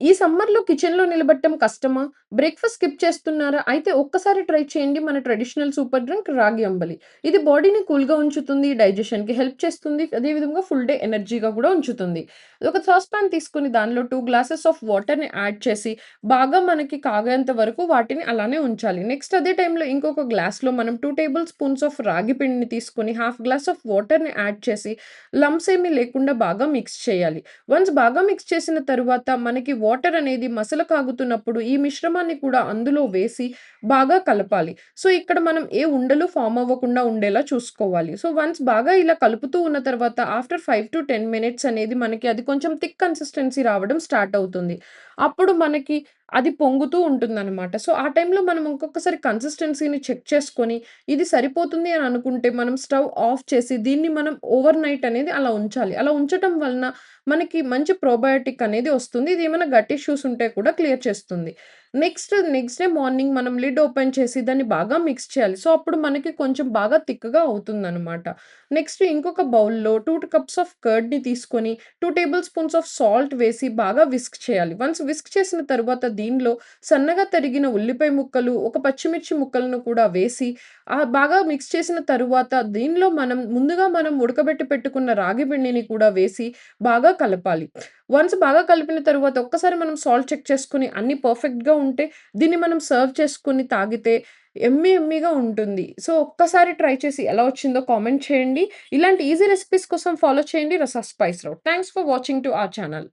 ఈ సమ్మర్‌లో కిచెన్‌లో నిలబడటం కష్టమా? బ్రేక్‌ఫాస్ట్ స్కిప్ చేస్తున్నారా? అయితే ఒక్కసారి ట్రై చేయండి మన ట్రెడిషనల్ సూపర్ డ్రింక్ రాగి అంబలి. ఇది బాడీని కూల్‌గా ఉంచుతుంది, డైజెషన్‌కి హెల్ప్ చేస్తుంది. అదే విధంగా ఫుల్ డే ఎనర్జీగా కూడా ఉంచుతుంది. ఒక సాస్ పాన్ తీసుకొని దానిలో 2 గ్లాసెస్ ఆఫ్ వాటర్‌ని యాడ్ చేసి బాగా మనకి కాగేంత వరకు వాటిని అలానే ఉంచాలి. నెక్స్ట్ అదే టైంలో ఇంకొక గ్లాస్‌లో మనం 2 టేబుల్ స్పూన్స్ ఆఫ్ రాగి పిండిని తీసుకొని హాఫ్ గ్లాస్ ఆఫ్ వాటర్‌ని యాడ్ చేసి లంప్స్ ఏమీ లేకుండా బాగా మిక్స్ చేయాలి. వన్స్ బాగా మిక్స్ చేసిన తరువాత మనకి వాటర్ అనేది మసల కాగుతున్నప్పుడు ఈ మిశ్రమాన్ని కూడా అందులో వేసి బాగా కలపాలి. సో, ఇక్కడ మనం ఏ ఉండలు ఫార్మ్ అవ్వకుండా ఉండేలా చూసుకోవాలి. సో, వన్స్ బాగా ఇలా కలుపుతూ ఉన్న తర్వాత ఆఫ్టర్ 5-10 మినిట్స్ అనేది మనకి అది కొంచెం థిక్ కన్సిస్టెన్సీ రావడం స్టార్ట్ అవుతుంది. అప్పుడు మనకి అది పొంగుతూ ఉంటుందనమాట. సో, ఆ టైంలో మనం ఇంకొకసారి కన్సిస్టెన్సీని చెక్ చేసుకొని ఇది సరిపోతుంది అని అనుకుంటే మనం స్టవ్ ఆఫ్ చేసి దీన్ని మనం ఓవర్ నైట్ అనేది అలా ఉంచాలి. అలా ఉంచటం వలన మనకి మంచి ప్రోబయోటిక్ అనేది వస్తుంది. ఇది ఏమైనా గట్ ఇష్యూస్ ఉంటే కూడా క్లియర్ చేస్తుంది. నెక్స్ట్ డే మార్నింగ్ మనం లిడ్ ఓపెన్ చేసి దాన్ని బాగా మిక్స్ చేయాలి. సో, అప్పుడు మనకి కొంచెం బాగా థిక్‌గా అవుతుందనమాట. నెక్స్ట్ ఇంకొక బౌల్‌లో 2 కప్స్ ఆఫ్ కర్డ్‌ని తీసుకొని 2 టేబుల్ స్పూన్స్ ఆఫ్ సాల్ట్ వేసి బాగా విస్క్ చేయాలి. వన్స్ విస్క్ చేసిన తరువాత దీనిలో సన్నగా తరిగిన ఉల్లిపాయ ముక్కలు, ఒక పచ్చిమిర్చి ముక్కలను కూడా వేసి బాగా మిక్స్ చేసిన తరువాత దీనిలో మనం ఉడకబెట్టి పెట్టుకున్న రాగి పిండిని కూడా వేసి బాగా కలపాలి. వన్స్ బాగా కలిపిన తరువాత ఒక్కసారి మనం సాల్ట్ చెక్ చేసుకొని అన్నీ పర్ఫెక్ట్‌గా ఉంటే దీన్ని మనం సర్వ్ చేసుకొని తాగితే యమ్మీగా ఉంటుంది. సో, ఒక్కసారి ట్రై చేసి ఎలా వచ్చిందో కామెంట్ చేయండి. ఇలాంటి ఈజీ రెసిపీస్ కోసం ఫాలో చేయండి Rasa spice route. Thanks for watching to our channel.